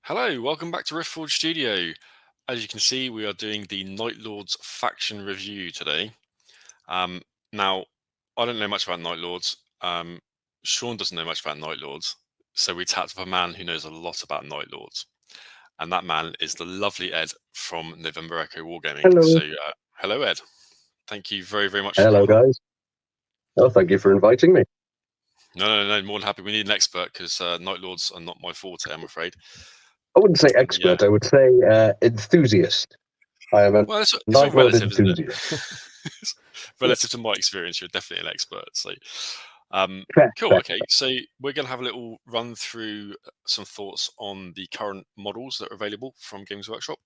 Hello, welcome back to Riftforge Studio. As you can see, we are doing the Night Lords faction review today. Now, I don't know much about Night Lords. Sean doesn't know much about Night Lords. So we tapped up a man who knows a lot about Night Lords. And that man is the lovely Ed from November Echo Wargaming. Hello. So, hello, Ed. Thank you very, very much for Hello, coming on. guys. Oh, thank you for inviting me. No, more than happy. We need an expert because Night Lords are not my forte, I'm afraid. I wouldn't say expert. I would say enthusiast. I am a Well, it's Night Lord relative, isn't it? enthusiast. Relative to my experience, you're definitely an expert. So, Fair, cool. fair. Okay, so we're going to have a little run through some thoughts on the current models that are available from Games Workshop.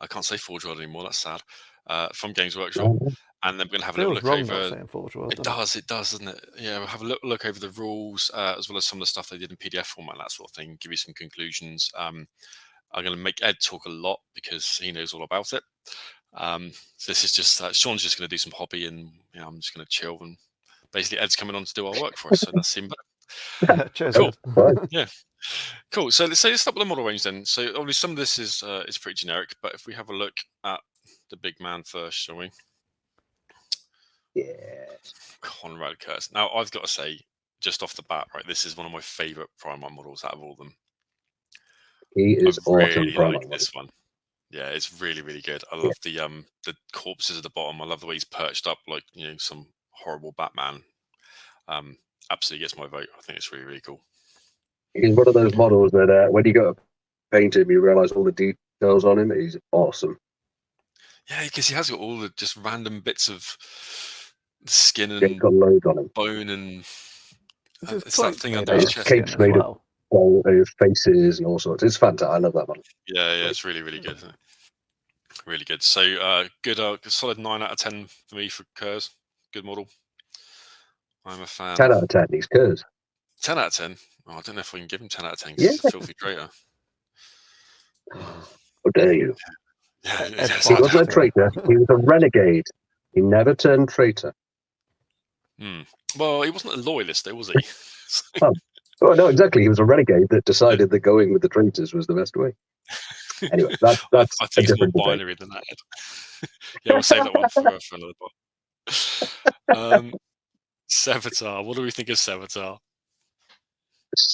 I can't say Forge World anymore. That's sad. From Games Workshop, and then we're going to have a little look over. It does, doesn't it? Yeah, we'll have a look over the rules as well as some of the stuff they did in PDF format, that sort of thing. Give you some conclusions. I'm going to make Ed talk a lot because he knows all about it. So this is just Sean's just going to do some hobby, and I'm just going to chill. And basically, Ed's coming on to do our work for us, so that's him. Cheers. Cool. Yeah, cool. So let's start with the model range then. So obviously, some of this is pretty generic, but if we have a look at the big man first, shall we? Yeah. Konrad Curze. Now, I've got to say, just off the bat, right, this is one of my favourite Primarch models out of all of them. He is I really awesome. like this one. Yeah, it's really, really good. I love the corpses at the bottom. I love the way he's perched up like some horrible Batman. Absolutely gets my vote. I think it's really, really cool. He's one of those models that when you go to paint him, you realise all the details on him. He's awesome. Yeah, because he has got all the just random bits of skin and got loads on him. bone and it's that thing under his his chest. Cape's made of faces and all sorts. It's fantastic. I love that one. Yeah, it's really, really good. Really good. So good, solid 9 out of 10 for me for Curze. Good model. I'm a fan. 10 out of 10. He's Curze. 10 out of 10. Oh, I don't know if we can give him 10 out of 10 because he's a filthy traitor. How dare you? Yeah, he wasn't a traitor. He was a renegade. He never turned traitor. Well, he wasn't a loyalist, though, was he? Oh, no, exactly. He was a renegade that decided that going with the traitors was the best way. Anyway, that's I think it's more binary than that. Yeah, we'll save that one for another part. Sevatar. What do we think of Sevatar?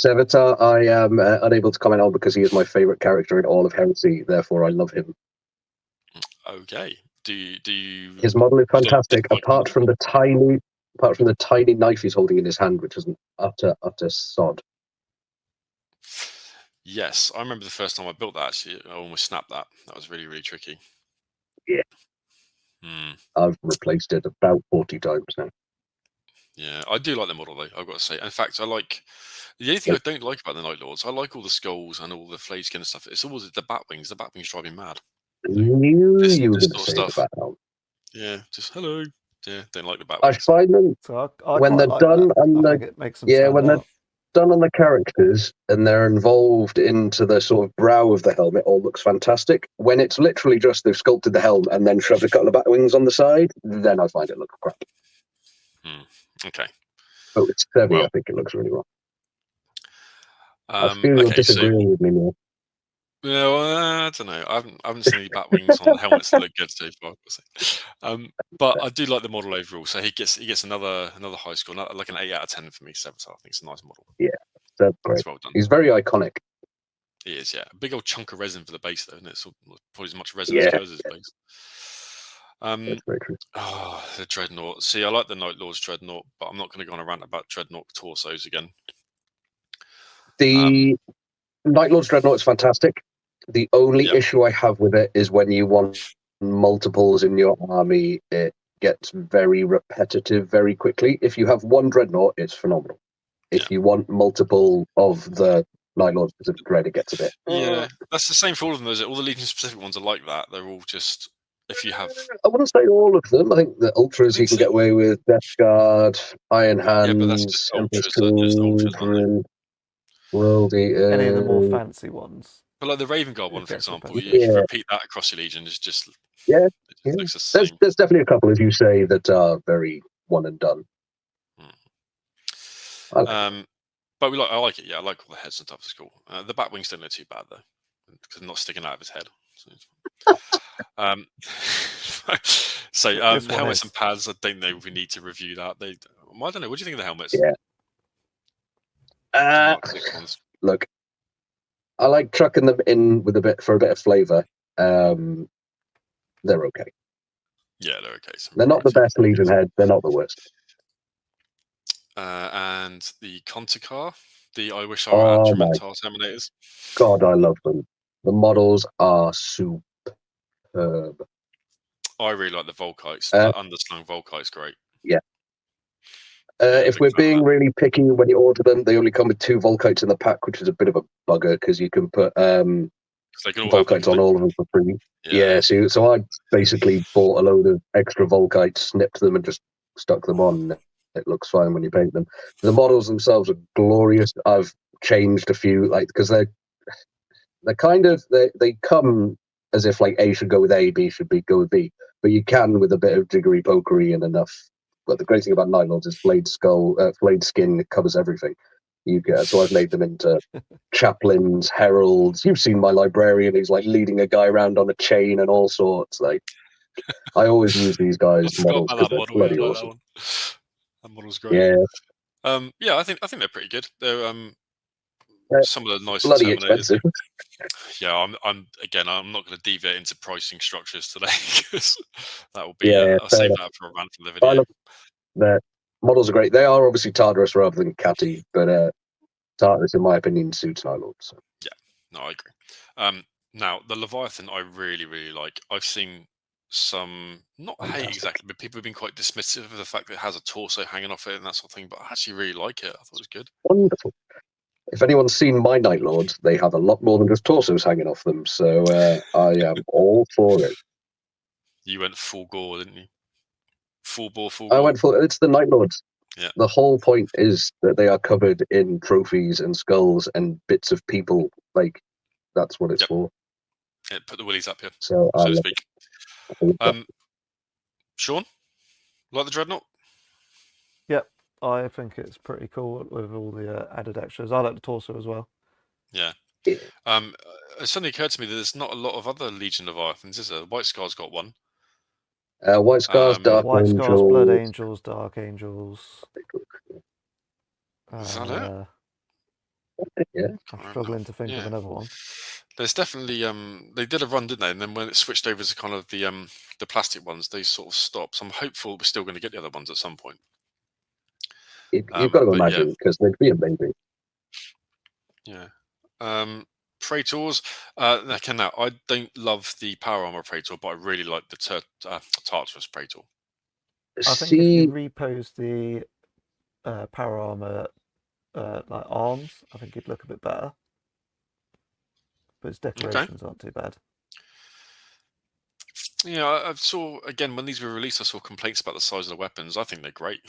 Sevatar, I am unable to comment on because he is my favourite character in all of Heresy. Therefore, I love him. Okay. Do you? His model is fantastic. Apart from the tiny knife he's holding in his hand, which is an utter sod. Yes, I remember the first time I built that. Actually, I almost snapped that. That was really, really tricky. Yeah. I've replaced it about 40 times now. Yeah, I do like the model though. I've got to say. In fact, I like the only thing I don't like about the Night Lords. I like all the skulls and all the flayed skin and stuff. It's always the Batwings. The Batwings drive me mad. This sort of stuff. Yeah, just hello. Yeah, don't like the Batwings. I find them when they're done on when they're done on the characters and they're involved into the sort of brow of the helmet, all looks fantastic. When it's literally just they've sculpted the helm and then shoved a couple of Batwings on the side, then I find it look crap. Okay. Oh, it's heavy. I think it looks really well. I feel you're disagreeing with me more. Yeah, well, I don't know. I haven't seen any Batwings on helmets that look good so far. But I do like the model overall. So he gets another high score, like an 8 out of 10 for me. Sevatar, I think it's a nice model. Yeah, that's great. Well done. He's very iconic. He is, yeah. A big old chunk of resin for the base, though, and it's probably as much resin as Curze's base. That's very true. Oh, the Dreadnought. See, I like the Night Lord's Dreadnought, but I'm not going to go on a rant about Dreadnought torsos again. The Night Lord's Dreadnought is fantastic. The only issue I have with it is when you want multiples in your army, it gets very repetitive very quickly. If you have one Dreadnought, it's phenomenal. If you want multiple of the Night Lord specific dread, it gets a bit. Yeah, that's the same for all of them. All the Legion specific ones are like that. They're all just if you have. I wouldn't say all of them. I think the Ultras you can get away with, Death Guard, Iron Hands, but that's just Emperor's Children, World Eater. Any of the more fancy ones. But like the Raven Guard one, for example, you repeat that across your Legion. It's just looks the same. There's definitely a couple, as you say, that are very one and done. But I like it. Yeah, I like all the heads and stuff. It's cool. The bat wings don't look too bad though, because they're not sticking out of his head. So, helmets and pads. I don't know if we need to review that. I don't know. What do you think of the helmets? Yeah. Look, I like chucking them in with a bit of flavour. They're okay. Yeah, they're okay. They're not the best Legion head. They're not the worst. And the Conticar, the I wish I were Adrementar Terminators. God, I love them. The models are superb. I really like the Volkites. The underslung Volkite's great. Yeah. If we're being really picky when you order them, they only come with 2 Volkites in the pack, which is a bit of a bugger because you can put Volkites on all of them for free. Yeah, so I basically bought a load of extra Volkites, snipped them, and just stuck them on. It looks fine when you paint them. The models themselves are glorious. I've changed a few, because they're kind of they come as if A should go with A, B should go with B, but you can with a bit of jiggery pokery and enough. But the great thing about Night Lords is flayed skin covers everything. So I've made them into chaplains, heralds. You've seen my librarian; he's leading a guy around on a chain and all sorts. I always use these guys models because they're bloody awesome. That model's great. Yeah. Yeah, I think they're pretty good. They're some of the nicer bloody Terminators. Expensive. Yeah, I'm not going to deviate into pricing structures today because that will be. I'll save that for a rant for the video. The models are great. They are obviously Tartarus rather than Catty, but Tartarus, in my opinion, suits Night Lord. So. Yeah, no, I agree. Now the Leviathan, I really, really like. I've seen some not hate exactly, but people have been quite dismissive of the fact that it has a torso hanging off it and that sort of thing. But I actually really like it. I thought it was good. Wonderful. If anyone's seen my Night Lords, they have a lot more than just torsos hanging off them. So I am all for it. You went full gore, didn't you? Full bore, full gore. I went full. It's the Night Lords. Yeah. The whole point is that they are covered in trophies and skulls and bits of people. That's what it's for. Yeah, put the willies up here, so to speak. Sean, like the Dreadnought? Yep, I think it's pretty cool with all the added extras. I like the torso as well. Yeah. It suddenly occurred to me that there's not a lot of other Legion Leviathans, is there? White Scar's got one. White Scars, Dark White Angels. Scars, Blood Angels, Dark Angels. Is that it? Yeah. I'm struggling to think of another one. There's definitely they did a run, didn't they? And then when it switched over to kind of the plastic ones, they sort of stopped. So I'm hopeful we're still going to get the other ones at some point. You've got to imagine, because they'd be amazing. Yeah. Praetors. Now, I don't love the Power Armor Praetor, but I really like the Tartarus Praetor. I think if you repose the Power Armor arms, I think it'd look a bit better. But its decorations aren't too bad. Yeah, I saw, again, when these were released, I saw complaints about the size of the weapons. I think they're great.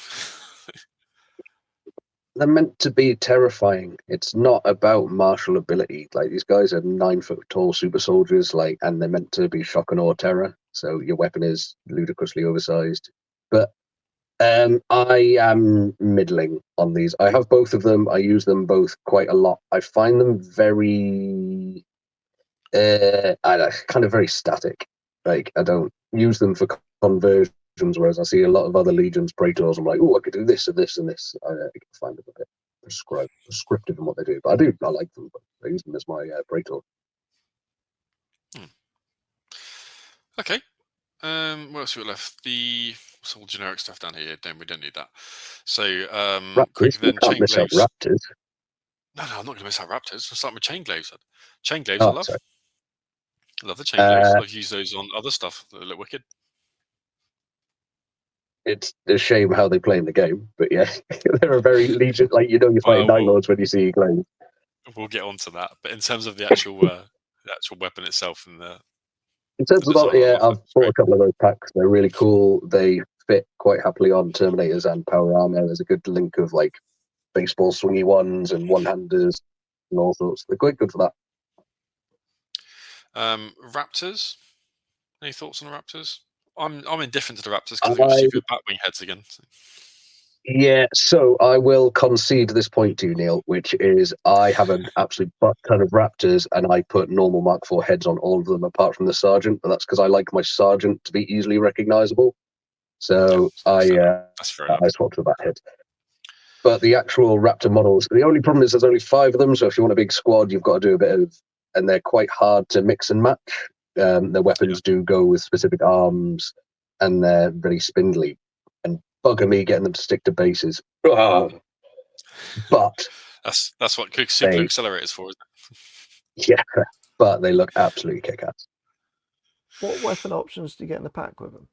They're meant to be terrifying. It's not about martial ability. These guys are 9 foot tall super soldiers, and they're meant to be shock and awe terror. So your weapon is ludicrously oversized. But I am middling on these. I have both of them. I use them both quite a lot. I find them very, kind of very static. I don't use them for conversions, whereas I see a lot of other Legions, Praetors. I'm like, oh, I could do this and this and this. I find them a bit prescriptive in what they do, but I like them. But I use them as my Praetor. Okay. What else we got left? It's all generic stuff down here. We don't need that. So, Raptors. You can't miss out Raptors. No, I'm not going to miss out Raptors. I'll start with chain glaives. Chain glaives, I love. Sorry. I love the chain glaives. I've used those on other stuff that look wicked. It's a shame how they play in the game, but yeah, they're a very Legion. You're fighting Night Lords when you see glaives. We'll get onto that, but in terms of the actual weapon itself and in terms of that, I've bought a couple of those packs. They're really cool. They fit quite happily on Terminators and Power Armor. There's a good link of baseball swingy ones and one-handers and all sorts. They're quite good for that. Raptors. Any thoughts on the Raptors? I'm indifferent to the Raptors because they've got stupid Batwing heads again. So. Yeah, so I will concede this point to you, Neil, which is I have an absolute butt ton of Raptors, and I put normal Mark IV heads on all of them apart from the Sergeant, but that's because I like my Sergeant to be easily recognizable. So that's fair enough. I swapped with that head. But the actual Raptor models, the only problem is there's only 5 of them, so if you want a big squad, you've got to do a bit of, and they're quite hard to mix and match. Their weapons do go with specific arms, and they're very spindly. And bugger me getting them to stick to bases. But that's what Super Accelerator is for, isn't it? Yeah, but they look absolutely kick-ass. What weapon options do you get in the pack with them?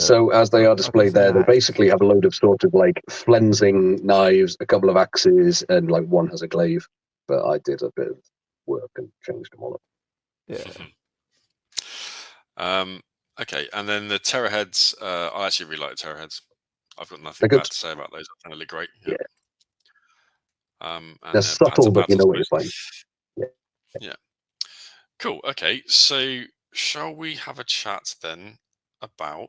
So as they are displayed there, they basically have a load of sort of like flensing knives, a couple of axes, and like one has a glaive. But I did a bit of work and changed them all up. Yeah. Okay, and then the Terror heads. I actually really like the Terror heads. I've got nothing bad to say about those. I think they look great. Yeah. And they're subtle, but you know what you're playing. Yeah. Cool. Okay, so shall we have a chat then about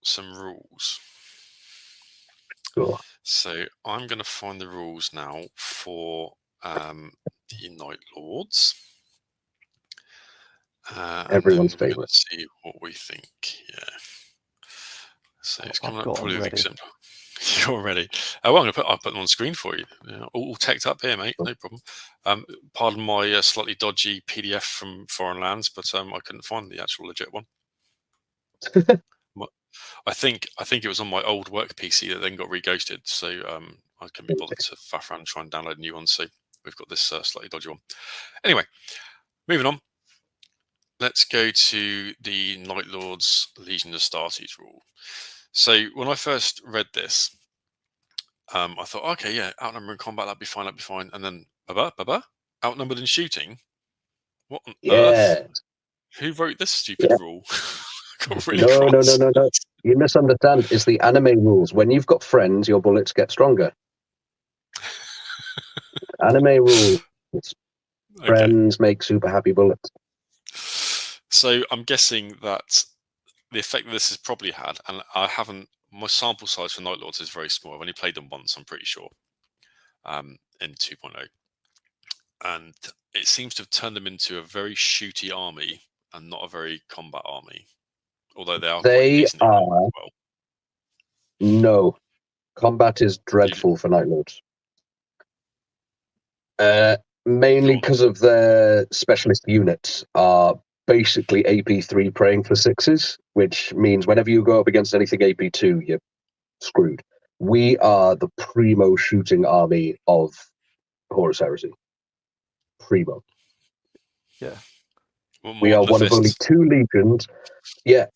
some rules? Sure. So I'm going to find the rules now for the Night Lords. Everyone's favorite. Let's see what we think. Yeah. So it's coming up probably with example. You're ready. Well, I'll put them on screen for you. All teched up here, mate. No problem. Pardon my slightly dodgy PDF from foreign lands, but I couldn't find the actual legit one. I think it was on my old work PC that then got re-ghosted, so I couldn't be bothered to faff around and try and download a new one. So we've got this slightly dodgy one. Anyway, moving on. Let's go to the Night Lords Legion Astartes rule. So when I first read this, I thought, okay, yeah, outnumbered in combat, that'd be fine. And then, outnumbered in shooting? What on earth? Who wrote this stupid rule? Got really cross. No. You misunderstand. It's the anime rules. When you've got friends, your bullets get stronger. Anime rules. Friends make super happy bullets. So I'm guessing that the effect that this has probably had, and I haven't, my sample size for Night Lords is very small. I've only played them once, I'm pretty sure, in 2.0. And it seems to have turned them into a very shooty army and not a very combat army. Although they are quite decent as well. No. Combat is dreadful for Night Lords. Mainly because of their specialist units are basically AP3 praying for 6s, which means whenever you go up against anything AP2, you're screwed. We are the primo shooting army of Horus Heresy. Primo. Yeah. We are one of only 2 legions. Yeah.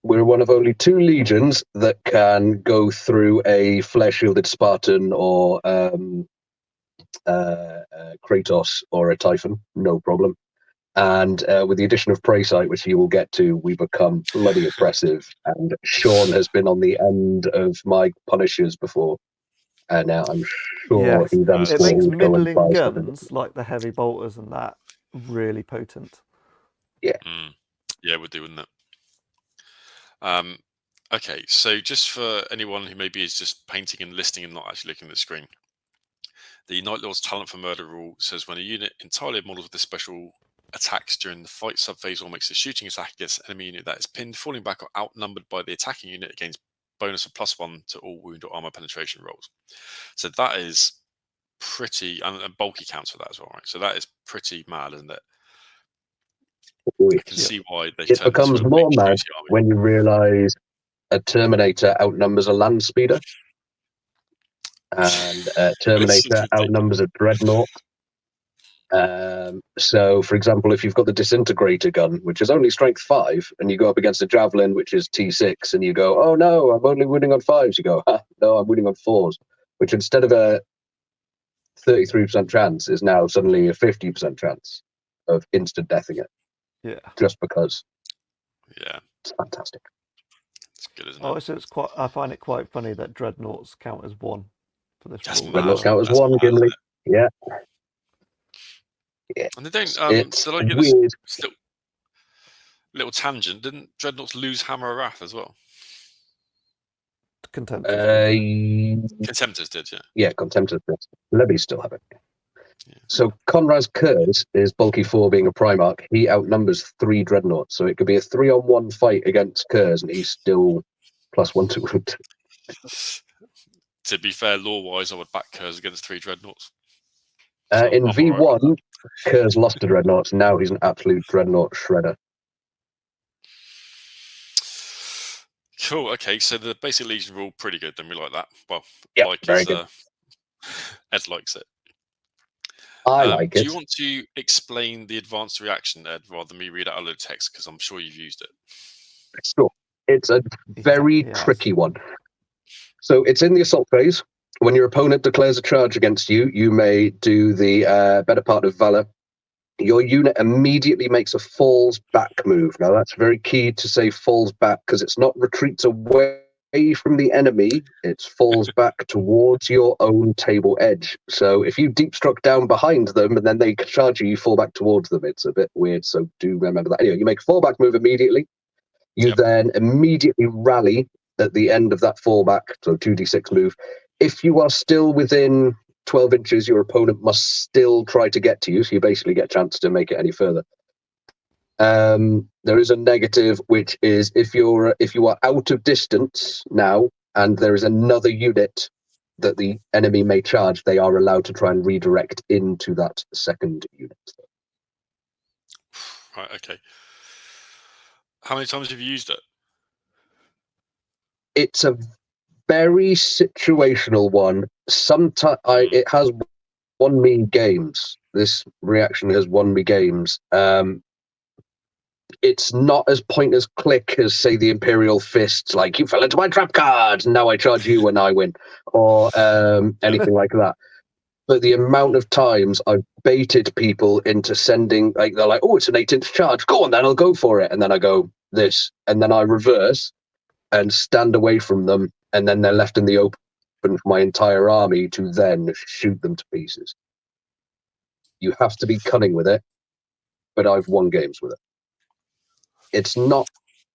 We're one of only 2 legions that can go through a flare-shielded Spartan or Kratos or a Typhon, no problem. And with the addition of Prey Sight, which you will get to, we become bloody oppressive. And Sean has been on the end of my Punishers before. And now I'm sure he then it makes middling guns like the heavy bolters and that really potent. Yeah. Yeah, it would do, wouldn't it? Okay, so just for anyone who maybe is just painting and listening and not actually looking at the screen, the Night Lord's Talent for Murder rule says when a unit entirely models with this special attacks during the fight subphase or makes a shooting attack against an enemy unit that is pinned, falling back, or outnumbered by the attacking unit, against bonus of +1 to all wound or armor penetration rolls. So that is pretty, and bulky counts for that as well, right? So that is pretty mad, isn't it? I can see why they. It becomes more mad when you realise a Terminator outnumbers a land speeder, and Terminator outnumbers a Dreadnought. So, for example, if you've got the disintegrator gun, which is only strength 5, and you go up against a javelin, which is T6, and you go, "Oh no, I'm only winning on 5s." You go, "No, I'm winning on 4s," which instead of a 33% chance is now suddenly a 50% chance of instant deathing it. Yeah. Just because. Yeah. It's fantastic. It's good, isn't it? So it's quite. I find it quite funny that Dreadnoughts count as 1 for this. Dreadnoughts count as 1, Gimli. Yeah. Yeah. And they don't. It's weird. Little tangent. Didn't Dreadnoughts lose Hammer of Wrath as well? Contemptors did, yeah. Yeah, Contemptors did. Levies still have it. Yeah. So Konrad Curze is bulky 4 being a Primarch. He outnumbers 3 Dreadnoughts, so it could be a 3-on-1 fight against Curze, and he's still +1 to wound. To be fair, lore-wise, I would back Curze against 3 Dreadnoughts. So in V1, Curze lost to Dreadnoughts. Now he's an absolute Dreadnought shredder. Cool. Okay, so the basic Legion rule pretty good. Then we like that. Well, yep, like very good. Ed likes it. I like it. Do you want to explain the advanced reaction, Ed, rather than me read out a load of text? Because I'm sure you've used it. Sure. It's a very tricky one. So it's in the assault phase. When your opponent declares a charge against you, you may do the better part of Valor. Your unit immediately makes a falls back move. Now, that's very key to say falls back, because it's not retreats away from the enemy, it falls back towards your own table edge. So if you deep struck down behind them and then they charge you, you fall back towards them. It's a bit weird, so do remember that. Anyway, you make a fallback move immediately. You then immediately rally at the end of that fallback, so 2d6 move. If you are still within 12 inches, your opponent must still try to get to you, so you basically get a chance to make it any further. There is a negative, which is if you are out of distance now, and there is another unit that the enemy may charge, they are allowed to try and redirect into that second unit. Right. Okay. How many times have you used it? It's a very situational one. Sometimes it has won me games. This reaction has won me games. It's not as point as click as, say, the Imperial Fists, like, you fell into my trap card, now I charge you when I win, or anything like that. But the amount of times I've baited people into sending, like, they're like, oh, it's an 8-inch charge, go on then, I'll go for it. And then I go, this, and then I reverse and stand away from them, and then they're left in the open for my entire army to then shoot them to pieces. You have to be cunning with it, but I've won games with it. It's not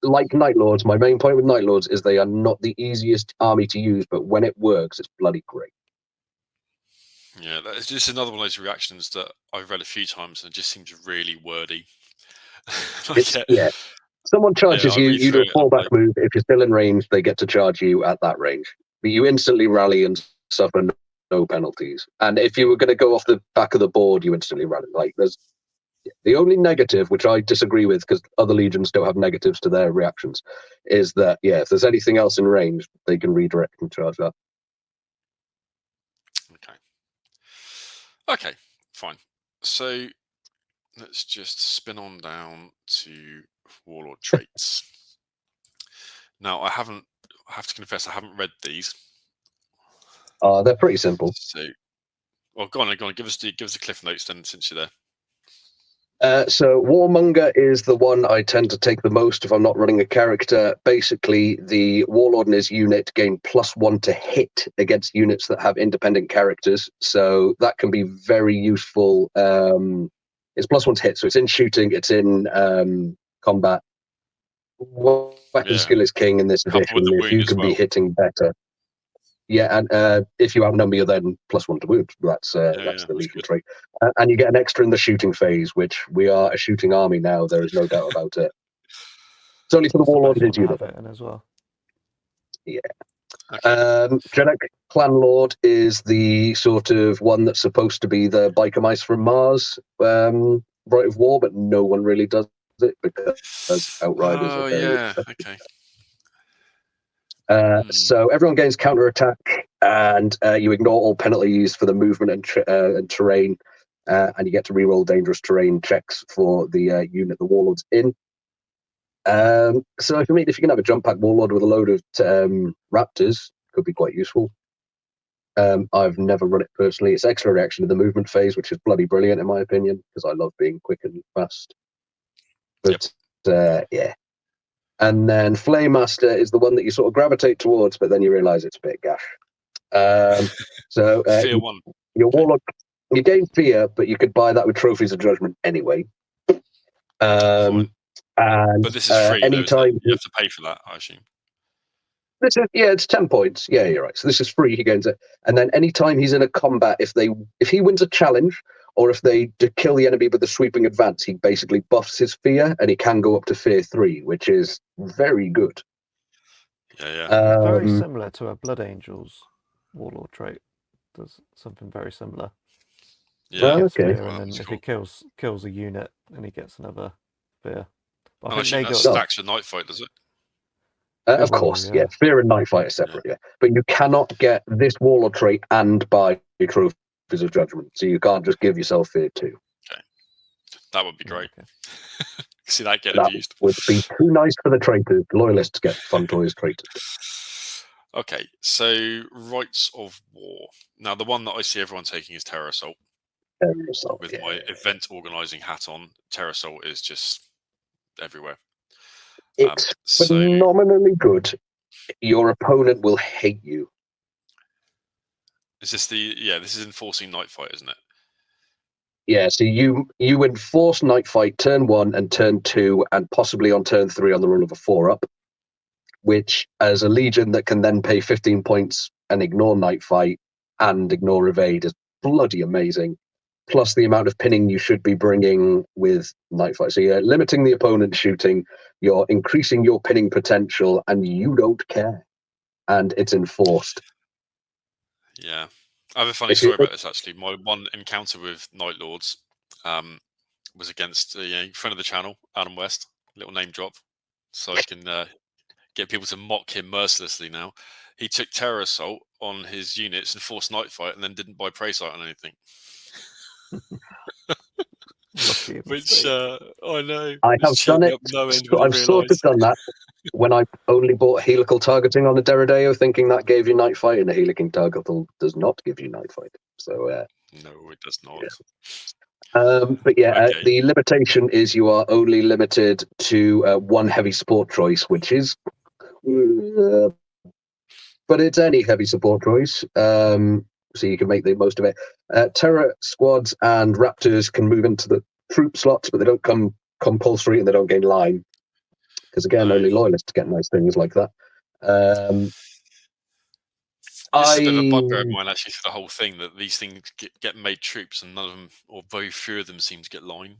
like Night Lords. My main point with Night Lords is they are not the easiest army to use, but when it works, it's bloody great. Yeah, it's just another one of those reactions that I've read a few times and it just seems really wordy. Yeah. Someone charges you, you do a fallback move. If you're still in range, they get to charge you at that range. But you instantly rally and suffer no penalties. And if you were going to go off the back of the board, you instantly rally. Like, there's the only negative, which I disagree with, because other legions don't have negatives to their reactions, is that, yeah, if there's anything else in range, they can redirect and charge that. Okay, fine. So let's just spin on down to Warlord traits. Now, I have to confess, I haven't read these. They're pretty simple. So, well, go on, give us the cliff notes then, since you're there. So Warmonger is the one I tend to take the most if I'm not running a character. Basically, the Warlord and his unit gain +1 to hit against units that have independent characters. So that can be very useful. It's +1 to hit, so it's in shooting, it's in combat. Weapon skill is king in this edition. If you can be hitting better. Yeah, and if you outnumber, you're then +1 to wound. That's the Legion trait. And you get an extra in the shooting phase, which we are a shooting army now. There is no doubt about it. It's only for the Warlord and his unit. As well. Yeah. Okay. Jeddak Clan Lord is the sort of one that's supposed to be the biker mice from Mars, Rite of War, but no one really does it because Outriders are very okay. So everyone gains counterattack, and you ignore all penalties for the movement and terrain, and you get to reroll dangerous terrain checks for the unit the Warlord's in. So if you can have a jump pack Warlord with a load of Raptors, could be quite useful. I've never run it personally. It's extra reaction to the movement phase, which is bloody brilliant in my opinion, because I love being quick and fast. But yeah. And then Flame Master is the one that you sort of gravitate towards, but then you realise it's a bit gash. So Fear 1. Your Warlock, you gain fear, but you could buy that with Trophies of Judgment anyway. And but this is free. anytime You have to pay for that, I assume. It's 10 points. Yeah, you're right. So this is free. He gains it, and then anytime he's in a combat, if he wins a challenge, or if they kill the enemy with a sweeping advance, he basically buffs his fear, and he can go up to fear 3, which is very good. Yeah. It's very similar to a Blood Angel's Warlord trait. Does something very similar. Yeah. Okay. Fear, and then if he kills a unit, then he gets another fear. But I think that stacks with Night Fight, does it? Of course, yeah. Fear and Night Fight are separate, yeah. But you cannot get this Warlord trait and buy Trophies of Judgment, so you can't just give yourself Fear 2. Okay. That would be great. Okay. See that get abused. Would be too nice for the traitors. Loyalists get fun toys traitors. Okay, so Rites of War. Now, the one that I see everyone taking is Terror Assault. With my event organising hat on, Terror Assault is just everywhere. It's phenomenally good. Your opponent will hate you. Is this this is enforcing Night Fight, isn't it? Yeah, so you enforce Night Fight turn 1 and turn 2, and possibly on turn 3 on the roll of a 4-up, which, as a Legion that can then pay 15 points and ignore Night Fight and ignore Evade, is bloody amazing. Plus the amount of pinning you should be bringing with Night Fight. So you're limiting the opponent's shooting, you're increasing your pinning potential, and you don't care. And it's enforced. Yeah. I have a funny story about this, actually. My one encounter with Night Lords was against a friend of the channel, Adam West. Little name drop. So I can get people to mock him mercilessly now. He took Terror Assault on his units and forced Night Fight and then didn't buy Prey Sight on anything. Which I know. I have done it. I've sort of done that when I only bought helical targeting on a Deredeo, thinking that gave you Night Fight, and a helical targeting does not give you Night Fight. So no, it does not. Yeah. The limitation is you are only limited to one heavy support choice, which is, but it's any heavy support choice. So you can make the most of it. Terror squads and Raptors can move into the troop slots, but they don't come compulsory and they don't gain line. Because again, only loyalists get nice things like that. This is a bit of a bugbear of mine, actually, for the whole thing, that these things get made troops and none of them, or very few of them, seem to get line.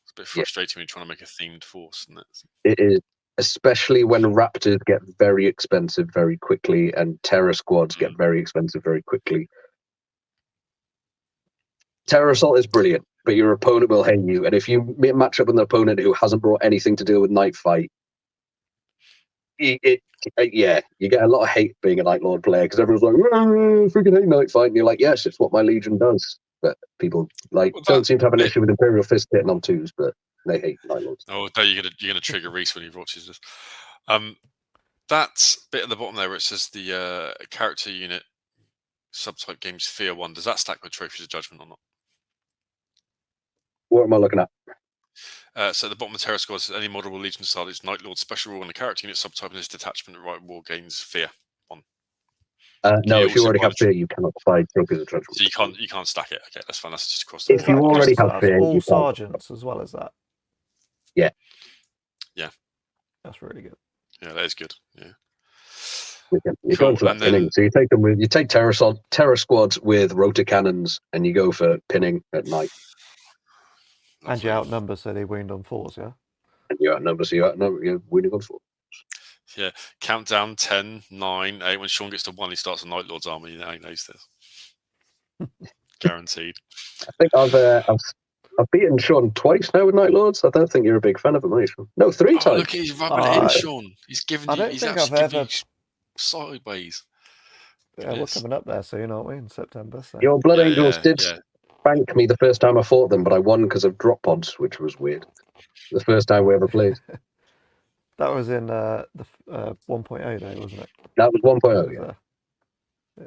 It's a bit frustrating when you're trying to make a themed force, isn't it? It is, especially when Raptors get very expensive very quickly and Terror squads get very expensive very quickly. Terror Assault is brilliant, but your opponent will hate you. And if you match up with an opponent who hasn't brought anything to do with Night Fight, you get a lot of hate being a Night Lord player, because everyone's like, freaking hate Night Fight. And you're like, yes, it's what my Legion does. But people don't seem to have an issue with Imperial Fist hitting on 2s, but they hate Night Lords. Oh, no, you're gonna trigger Reese when he watches this. That bit at the bottom there where it says the character unit subtype games Fear 1, does that stack with Trophies of Judgment or not? What am I looking at? So at the bottom of the Terror Squad says any model Legion style is Night Lord special rule, and the character unit subtype in this detachment at right war gains Fear 1. No, if you already have Fear, you cannot buy Trophies of Judgment. So you can't stack it. Okay, that's fine. That's just across the board. If you already have Fear, all sergeants as well as that. Yeah. That's really good. Yeah, that is good. Yeah. You go for that pinning. So you take terror squads with rotor cannons, and you go for pinning at night. Lovely. And you outnumber, so they wound on 4s, yeah? And you outnumber, so you're wounding on 4s. Yeah. Countdown 10, 9, 8. When Sean gets to 1, he starts a Night Lord's army. He knows this. Guaranteed. I think I've beaten Sean twice now with Night Lords. I don't think you're a big fan of them, either. No, 3 times. Look, he's rubbing it in, Sean. He's giving you. He's actually giving you sideways. Yeah, we're coming up there soon, aren't we? In September. So. Your Blood Angels did spank me the first time I fought them, but I won because of drop pods, which was weird. The first time we ever played. That was in the 1.0 though, wasn't it? That was 1.0, yeah.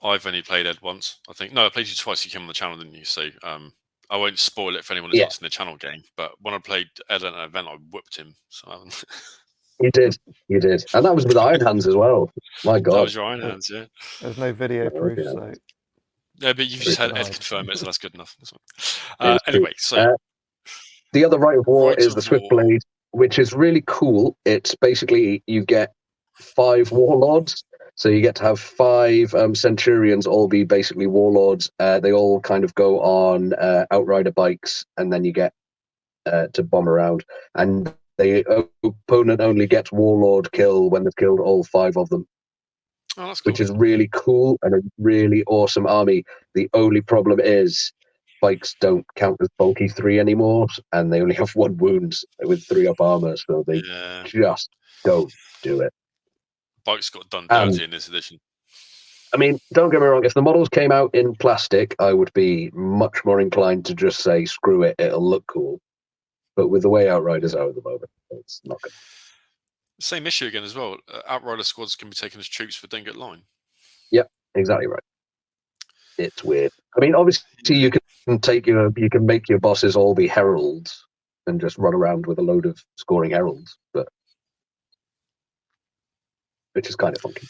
I've only played Ed once, I think. No, I played you twice. You came on the channel, didn't you? So I won't spoil it for anyone who's not seen the channel game. But when I played Ed at an event, I whooped him. So I haven't. You did, and that was with Iron Hands as well. My God, that was your Iron Hands, yeah. There's no video proof, so. Yeah, but you've just had Ed confirm it, so that's good enough. Anyway, so the other Rite of War is the Swift Blade, which is really cool. It's basically you get 5 warlords. So you get to have 5 centurions, all be basically warlords. They all kind of go on outrider bikes, and then you get to bomb around. And the opponent only gets warlord kill when they've killed all 5 of them. Oh, that's cool. Which is really cool and a really awesome army. The only problem is bikes don't count as bulky 3 anymore, and they only have 1 wound with 3 up armor, so they just don't do it. Bikes got done dirty in this edition. I mean, don't get me wrong, if the models came out in plastic, I would be much more inclined to just say, screw it, it'll look cool. But with the way Outriders are at the moment, it's not good. Same issue again as well. Outrider squads can be taken as troops but don't get line. Yep, exactly right. It's weird. I mean, obviously you can make your bosses all be heralds and just run around with a load of scoring heralds, but which is kind of funky.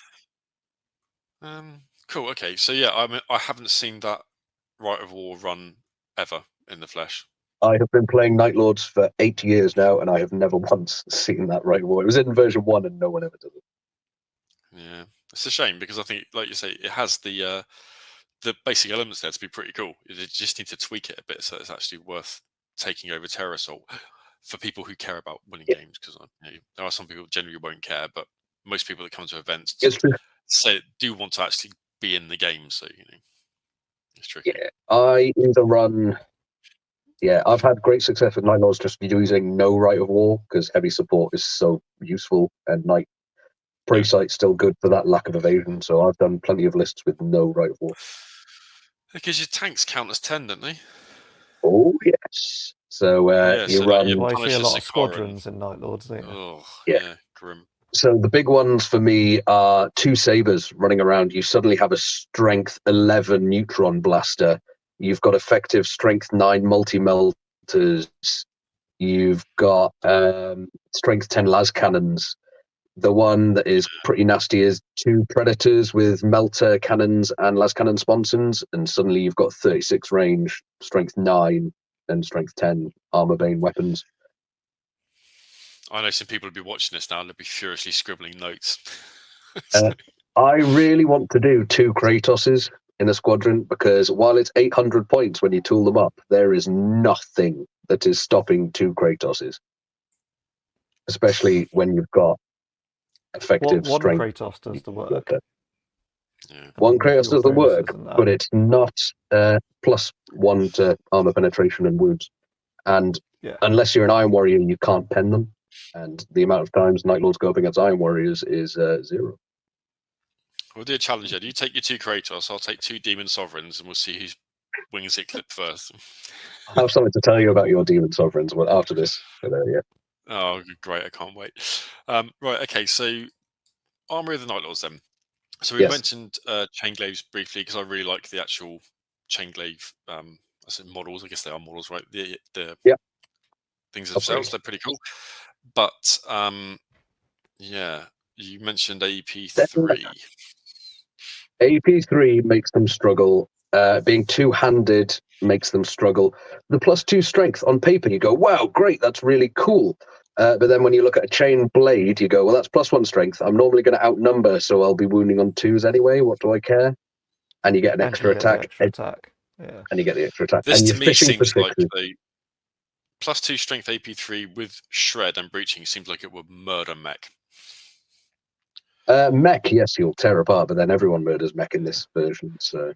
Cool. Okay. So yeah, I haven't seen that Rite of War run ever in the flesh. I have been playing Night Lords for 8 years now, and I have never once seen that Rite of War. It was in version 1, and no one ever did it. Yeah, it's a shame because I think, like you say, it has the basic elements there to be pretty cool. You just need to tweak it a bit so it's actually worth taking over Terror Assault for people who care about winning games. Because there are some people who generally won't care, but most people that come to events do want to actually be in the game. So it's tricky. Yeah, I either run. Yeah, I've had great success with Night Lords just using no Rite of War because heavy support is so useful, and Night Prey Sight's still good for that lack of evasion. So I've done plenty of lists with no Rite of War. Because your tanks count as 10, don't they? Oh yes. So you run. I see a lot of squadrons in Night Lords, don't you? Oh yeah, grim. So the big ones for me are 2 sabers running around. You suddenly have a strength 11 neutron blaster. You've got effective strength 9 multi-melters. You've got strength 10 las cannons. The one that is pretty nasty is 2 predators with melter cannons and las cannon sponsons, and suddenly you've got 36 range, strength 9, and strength 10 armor bane weapons. I know some people will be watching this now and they'll be furiously scribbling notes. I really want to do 2 Kratoses in a squadron because while it's 800 points when you tool them up, there is nothing that is stopping 2 Kratoses, especially when you've got effective strength. One Kratos does the work. Yeah. One Kratos does the work, but it's not +1 to armor penetration and wounds. And unless you're an Iron Warrior, you can't pen them. And the amount of times Night Lords go up against Iron Warriors is 0. We'll do a challenge, Ed. You take your 2 Kratos, I'll take 2 Demon Sovereigns, and we'll see whose wings it clip first. I have something to tell you about your Demon Sovereigns after this. But, Oh, great. I can't wait. Right, okay, so Armory of the Night Lords then. So we mentioned chain glaives briefly because I really like the actual chain glaive models. I guess they are models, right? The things themselves, they're pretty cool. But you mentioned AP3. AP3 makes them struggle. Being 2-handed makes them struggle. The +2 strength on paper, you go, wow, great, that's really cool. But then when you look at a chain blade, you go, well, that's +1 strength. I'm normally going to outnumber, so I'll be wounding on 2s anyway. What do I care? And you get an extra attack. Yeah. And you get the extra attack. This and to me seems like a +2 strength AP3 with shred and breaching seems like it would murder mech. Mech, yes, you'll tear apart, but then everyone murders mech in this version. So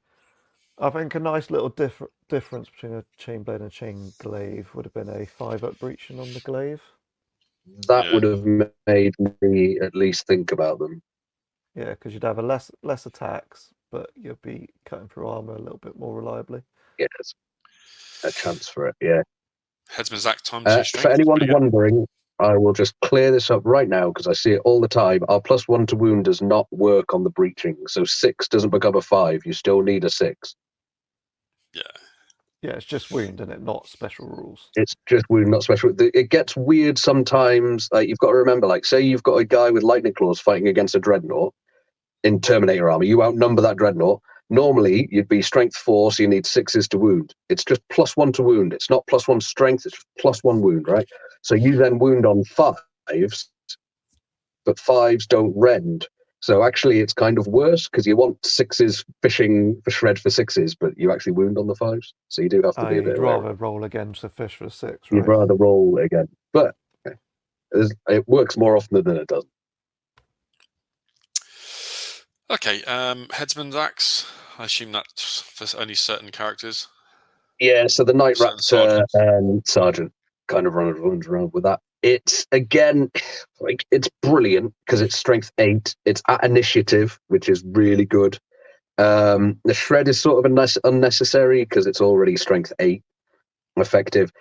I think a nice little difference between a chain blade and a chain glaive would have been a 5-up breaching on the glaive. That would have made me at least think about them. Yeah, because you'd have a less attacks, but you'd be cutting through armor a little bit more reliably. Yes, a chance for it. Yeah. Headsman Zach time 2 strength. For anyone wondering, I will just clear this up right now because I see it all the time. Our +1 to wound does not work on the breaching, so 6 doesn't become a 5. You still need a 6. Yeah. Yeah, it's just wound, and it not special rules. It's just wound, not special. It gets weird sometimes. Like you've got to remember, like say you've got a guy with lightning claws fighting against a dreadnought in Terminator armor. You outnumber that dreadnought. Normally, you'd be strength 4, so you need 6s to wound. It's just +1 to wound. It's not +1 strength. It's +1 wound, right? So you then wound on 5s, but 5s don't rend. So actually, it's kind of worse because you want 6s fishing for shred for 6s, but you actually wound on the 5s. So you do have to be a bit. You'd rather roll again to fish for 6, right? You'd rather roll again, but it works more often than it doesn't. Okay, Headsman's Axe. I assume that's for only certain characters. Yeah, so the Knight Raptor and Sergeant kind of runs around with that. It's again, like, it's brilliant because it's strength 8. It's at initiative, which is really good. The shred is sort of unnecessary because it's already strength 8 effective.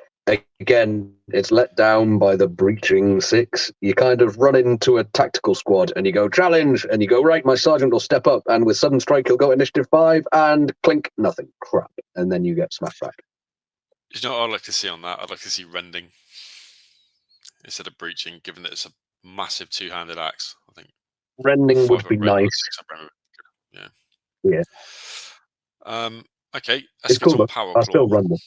Again, it's let down by the breaching 6. You kind of run into a tactical squad and you go challenge, and you go, right, my sergeant will step up, and with sudden strike he'll go initiative 5, and clink, nothing, crap, and then you get smacked back. You know what I'd like to see on that? I'd like to see rending instead of breaching, given that it's a massive two-handed axe. I think rending would be nice. Yeah. Okay. It's cool. I'll still run them.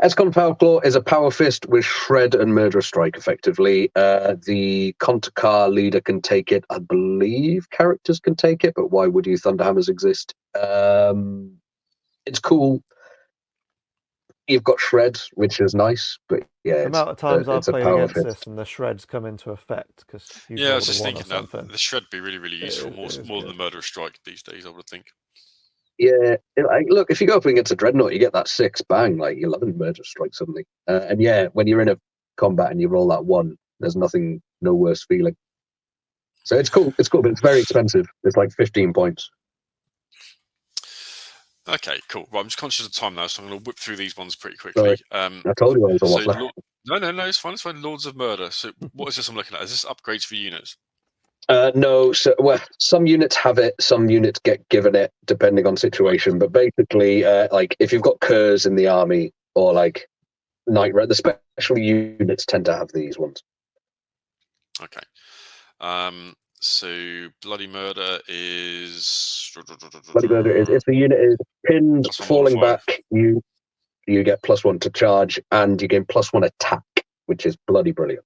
Escon Power Claw is a power fist with shred and murderous strike, effectively. The Kontakar leader can take it. I believe characters can take it, but why would you? Thunderhammers exist. It's cool. You've got shred, which is nice, but yeah, the amount of times I've played against this and the shreds come into effect because I was just thinking that the shred would be really, really useful, more than the murderous strike these days, I would think. Yeah, look, if you go up against a Dreadnought, you get that 6, bang, like you're loving murder strike suddenly. And yeah, when you're in a combat and you roll that 1, there's no worse feeling. So it's cool, but it's very expensive. It's like 15 points. Okay, cool. Right, I'm just conscious of time now, so I'm going to whip through these ones pretty quickly. I told you I was a lot left. No, it's fine. It's fine. Lords of Murder. So what is this I'm looking at? Is this upgrades for units? No, so some units have it, some units get given it, depending on situation. But basically, like if you've got Curze in the army or like Knight Red, the special units tend to have these ones. Okay. So Bloody Murder is if the unit is pinned, falling back, you get +1 to charge, and you gain +1 attack, which is bloody brilliant.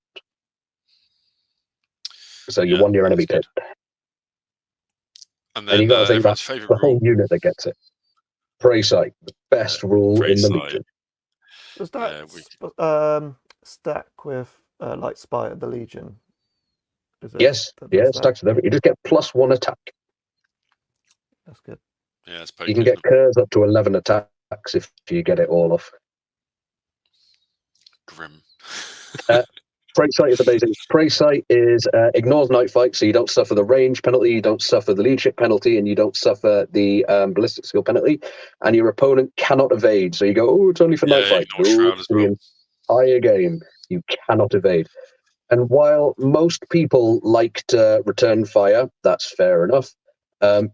So you won your enemy dead. And then you got to think that's the whole unit that gets it. Prey Sight, the best rule in the Legion. Does that stack with like Spy of the Legion? Yes, it stacks with everything. You just get +1 attack. That's good. Yeah, it's you can get Curze up to 11 attacks if you get it all off. Grim. Prey Sight is amazing. Prey Sight is ignores night fight, so you don't suffer the range penalty, you don't suffer the leadership penalty, and you don't suffer the ballistic skill penalty. And your opponent cannot evade. So you go, oh, it's only for night fight. The entire game, you cannot evade. And while most people like to return fire, that's fair enough.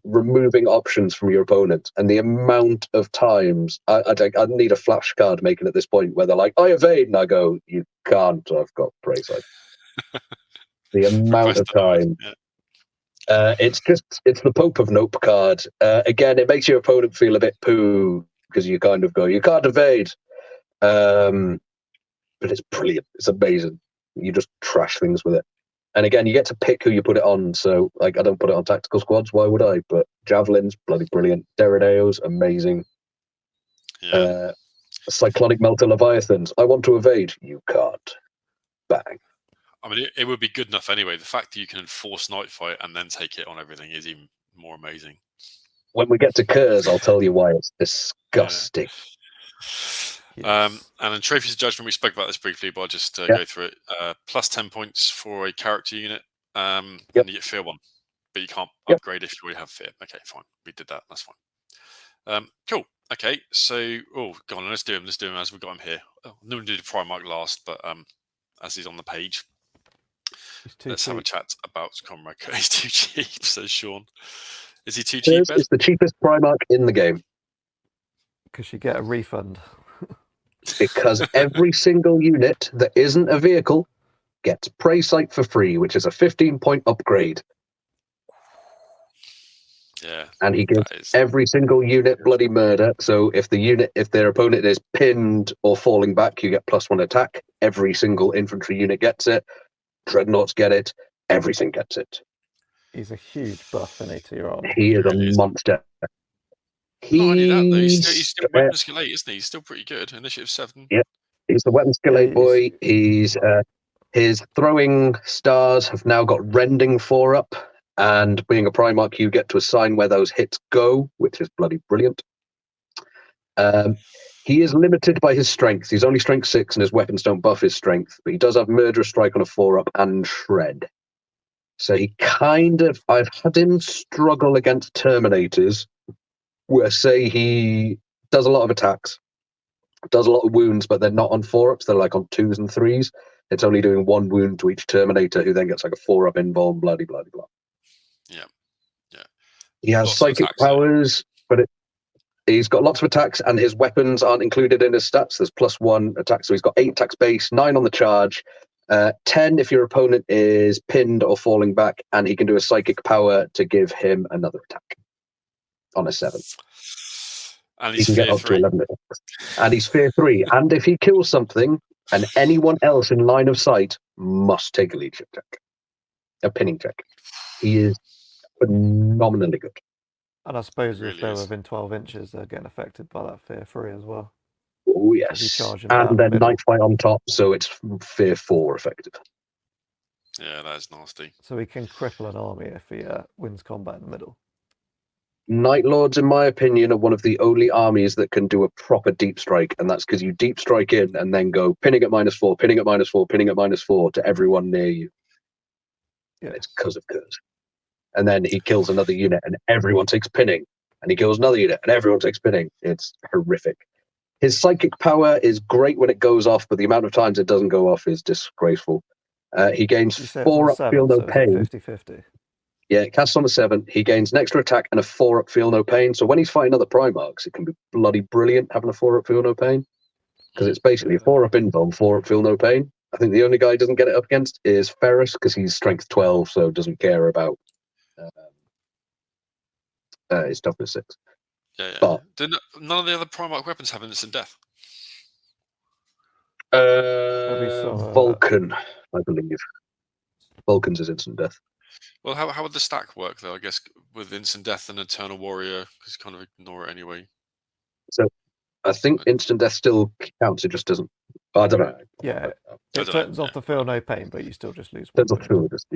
Removing options from your opponent, and the amount of times I need a flashcard making at this point where they're like, I evade, and I go, you can't, I've got Prey Sight. The amount of time. It's the Pope of Nope card. Again, it makes your opponent feel a bit poo because you kind of go, you can't evade. But it's brilliant. It's amazing. You just trash things with it. And again, you get to pick who you put it on. So, like, I don't put it on tactical squads. Why would I? But Javelins, bloody brilliant. Derrideos, amazing. Yeah. Cyclonic Melter Leviathans. I want to evade. You can't. Bang. I mean, it would be good enough anyway. The fact that you can enforce night fight and then take it on everything is even more amazing. When we get to Curze, I'll tell you why it's disgusting. And then Trophies of Judgment, we spoke about this briefly, but I'll just go through it. Plus 10 points for a character unit, and you get Fear 1. But you can't upgrade if you already have Fear. Okay, fine. We did that. That's fine. Cool. Okay, so, go on, let's do him. Let's do him as we got him here. No one did Primarch last, but as he's on the page, let's have a chat about Konrad Curze. He's too cheap, says Sean. Is he too cheap? It's the cheapest Primarch in the game. Because you get a refund. Because every single unit that isn't a vehicle gets Prey Sight for free, which is a 15-point upgrade. Yeah. And he gives every single unit bloody murder. So if their opponent is pinned or falling back, you get +1 attack. Every single infantry unit gets it. Dreadnoughts get it. everything gets it. He's a huge buff in to your army. He is a monster. Not only that, though, he's still weapon skill 8, isn't he? He's still pretty good. Initiative 7. Yep. He's the weapon skill 8 boy. He's his throwing stars have now got rending 4-up, and being a Primarch, you get to assign where those hits go, which is bloody brilliant. He is limited by his strength. He's only strength 6, and his weapons don't buff his strength, but he does have Murderous Strike on a 4-up and Shred. So he I've had him struggle against Terminators, where say he does a lot of attacks, does a lot of wounds, but they're not on 4-ups, they're like on 2s and 3s. It's only doing 1 wound to each Terminator, who then gets like a 4-up invuln, bloody, bloody, blah. Yeah. He has psychic powers, but he's got lots of attacks, and his weapons aren't included in his stats. There's +1 attack, so he's got 8 attacks base, 9 on the charge, 10 if your opponent is pinned or falling back, and he can do a psychic power to give him another attack on a 7. And he can get up to 11 attacks. And he's fear 3. And if he kills something, and anyone else in line of sight must take a leadership check, a pinning check. He is phenomenally good. And I suppose if they're within 12 inches, they're getting affected by that fear 3 as well. Oh, yes. And then Night Fight on top, so it's fear 4 effective. Yeah, that is nasty. So he can cripple an army if he wins combat in the middle. Night Lords, in my opinion, are one of the only armies that can do a proper deep strike, and that's because you deep strike in and then go pinning at -4, pinning at -4, pinning at -4 to everyone near you. Yeah. It's because of Curze. And then he kills another unit and everyone takes pinning, and he kills another unit and everyone takes pinning. It's horrific. His psychic power is great when it goes off, but the amount of times it doesn't go off is disgraceful. He gains 4 up, feel no pain. 50-50. Yeah, it casts on a 7. He gains an extra attack and a 4 up, feel no pain. So when he's fighting other Primarchs, it can be bloody brilliant having a 4 up, feel no pain. Because it's basically a 4 up invuln, 4 up, feel no pain. I think the only guy who doesn't get it up against is Ferrus, because he's strength 12, so doesn't care about his toughness 6. Yeah. But none of the other Primarch weapons have instant death. Vulcan, I believe. Vulcan's is instant death. Well, how would the stack work, though? I guess with instant death and Eternal Warrior, because you kind of ignore it anyway. So I think instant death still counts, it just doesn't. I don't know. Yeah, it turns off the feel no pain, but you still just lose. It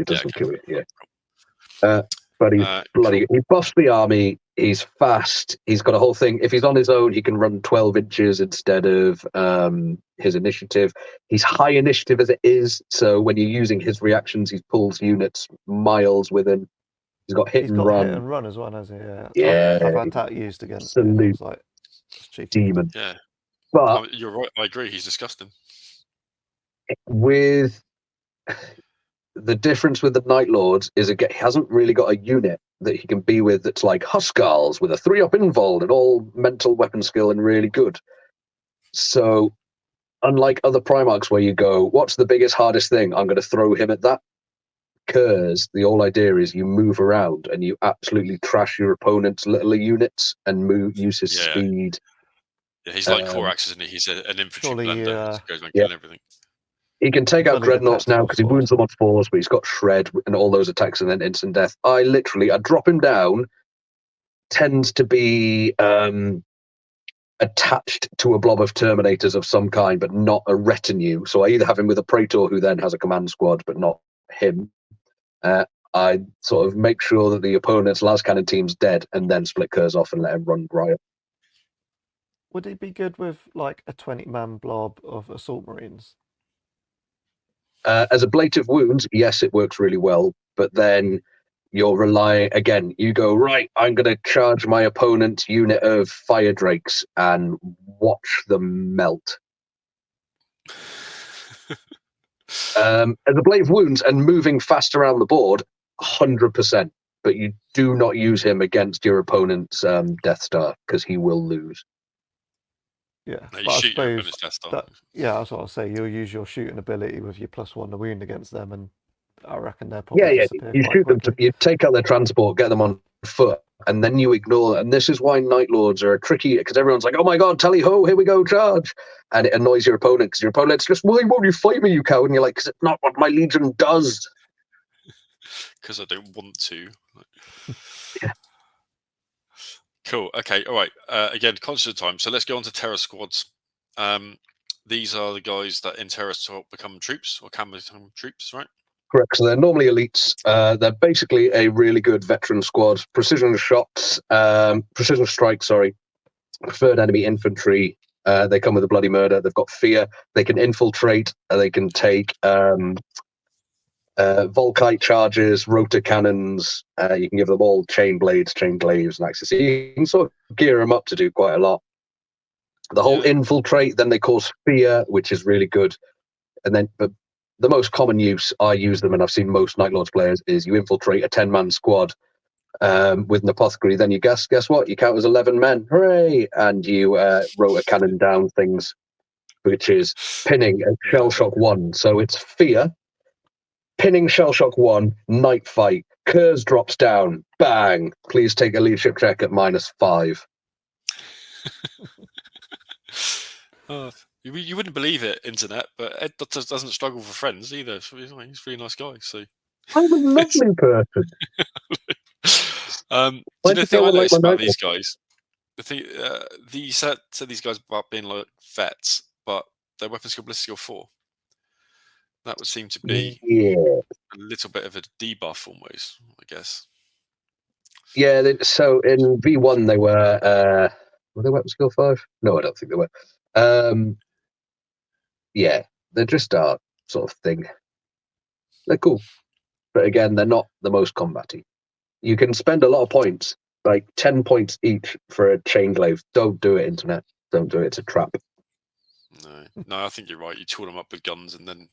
doesn't kill it, yeah. But he's bloody. He buffs the army. He's fast. He's got a whole thing. If he's on his own, he can run 12 inches instead of his initiative. He's high initiative as it is, so when you're using his reactions, he pulls units miles within. He's got hit and run. Hit and run as well, hasn't he? Yeah. I've had that used against absolute demon. Yeah, but you're right. I agree. He's disgusting. With the difference with the Night Lords is he hasn't really got a unit that he can be with that's like Huskarls with a 3 up invuln and all mental weapon skill and really good. So unlike other Primarchs where you go, what's the biggest, hardest thing? I'm going to throw him at that. Curze, the whole idea is you move around and you absolutely trash your opponent's little units and use his speed. Yeah, he's like Korax, isn't he? He's an infantry blender. He goes around killing everything. He can take out Dreadnoughts now because he wounds them on 4s, but he's got Shred and all those attacks and then instant death. I drop him down, tends to be attached to a blob of Terminators of some kind, but not a retinue. So I either have him with a Praetor who then has a command squad, but not him. I sort of make sure that the opponent's last cannon team's dead and then split Curze off and let him run riot. Would it be good with like a 20-man blob of Assault Marines? As ablative wounds, yes, it works really well, but then you're relying, again, you go, right, I'm going to charge my opponent's unit of Fire Drakes and watch them melt. As ablative wounds and moving fast around the board, 100%, but you do not use him against your opponent's Death Star because he will lose. Yeah, no, you shoot your opponent's Death Star. That's what I'll say. You'll use your shooting ability with your +1 to wound against them, and I reckon they're probably you shoot them. You take out their transport, get them on foot, and then you ignore. And this is why Night Lords are tricky because everyone's like, "Oh my God, tally ho, here we go, charge!" And it annoys your opponent because your opponent's just, "Why won't you fight me, you coward?" And you're like, "Because it's not what my legion does." because I don't want to. Yeah. Cool. Okay. All right. Again, conscious of time. So let's go on to terror squads. These are the guys that in terror become troops or can become troops, right? Correct. So they're normally elites. They're basically a really good veteran squad. Precision shots, precision strike. Sorry, preferred enemy infantry. They come with a bloody murder. They've got fear. They can infiltrate. They can take Volkite charges, rotor cannons. You can give them all chain blades, chain glaives, and axes. So you can sort of gear them up to do quite a lot. The whole infiltrate, then they cause fear, which is really good. And then the most common use, I use them, and I've seen most Night Lords players, is you infiltrate a 10-man squad with an apothecary. Then you guess what? You count as 11 men. Hooray! And you rotor cannon down things, which is pinning and shell shock 1. So it's fear. Pinning shell shock 1, night fight. Curze drops down. Bang. Please take a leadership check at -5. You wouldn't believe it, internet, but Ed doesn't struggle for friends either. He's a really nice guy. So I'm a lovely person. Do you know the thing I noticed about these guys? The thing, you said these guys about being like vets, but their weapon skill, ballistic skill 4. That would seem to be a little bit of a debuff almost, I guess. Yeah, so in V1 they were they weapon skill 5? No, I don't think they were. Yeah, they're just our sort of thing. They're cool. But again, they're not the most combaty. You can spend a lot of points, like 10 points each for a chain glaive. Don't do it, internet. Don't do it. It's a trap. No, I think you're right. You tool them up with guns and then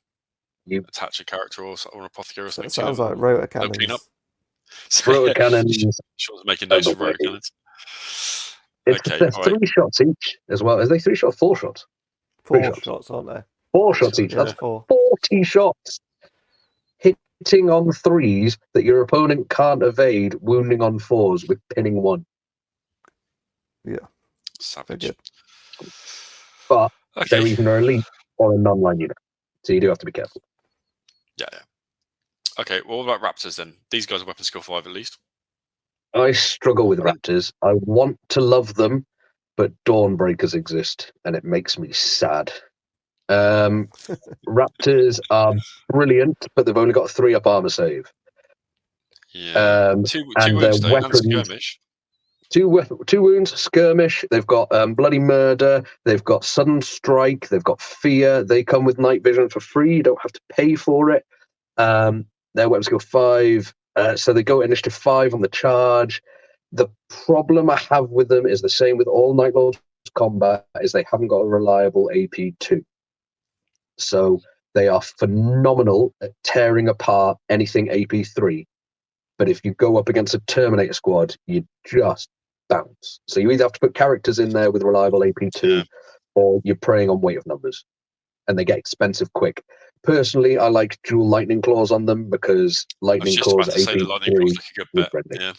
you attach a character or an apothecary or something. It sounds like rotor cannons. Clean up. Rotor cannons. Sean's making notes of rotor cannons. There's 3 shots each as well. Are they 3 shots? 4 shots? 4 shots, aren't they? 4 shots each. Yeah, That's 4. 40 shots. Hitting on 3s that your opponent can't evade, wounding on 4s with pinning 1. Yeah. Savage. But they're either an elite or a non-line unit. So you do have to be careful. Yeah. Okay, well, what about Raptors then? These guys are weapon skill 5 at least. I struggle with Raptors. I want to love them, but Dawnbreakers exist, and it makes me sad. Raptors are brilliant, but they've only got 3 up armor save. Yeah. Two wounds though, and skirmish. 2 wounds, skirmish. They've got bloody murder. They've got sudden strike. They've got fear. They come with night vision for free. You don't have to pay for it. Their weapon skill 5. So they go initiative 5 on the charge. The problem I have with them is the same with all Night Lords combat, is they haven't got a reliable AP2. So they are phenomenal at tearing apart anything AP3. But if you go up against a Terminator squad, you just bounce. So you either have to put characters in there with reliable AP2, or you're preying on weight of numbers. And they get expensive quick. Personally, I like dual lightning claws on them because lightning claws AP3.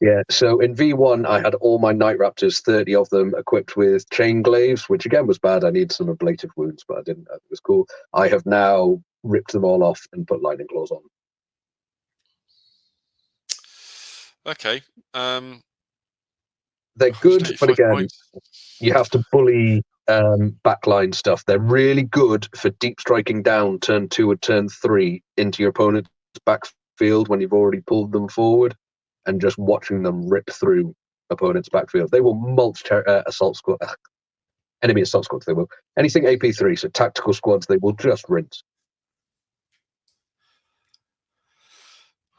Yeah, so in V1, I had all my Night Raptors, 30 of them, equipped with chain glaives, which again was bad. I need some ablative wounds, but I didn't. It was cool. I have now ripped them all off and put lightning claws on. Okay. They're good, but again, you have to bully backline stuff. They're really good for deep striking down turn 2 or turn 3 into your opponent's backfield when you've already pulled them forward, and just watching them rip through opponent's backfield. They will mulch assault squad, enemy assault squads. They will anything AP3, so tactical squads. They will just rinse.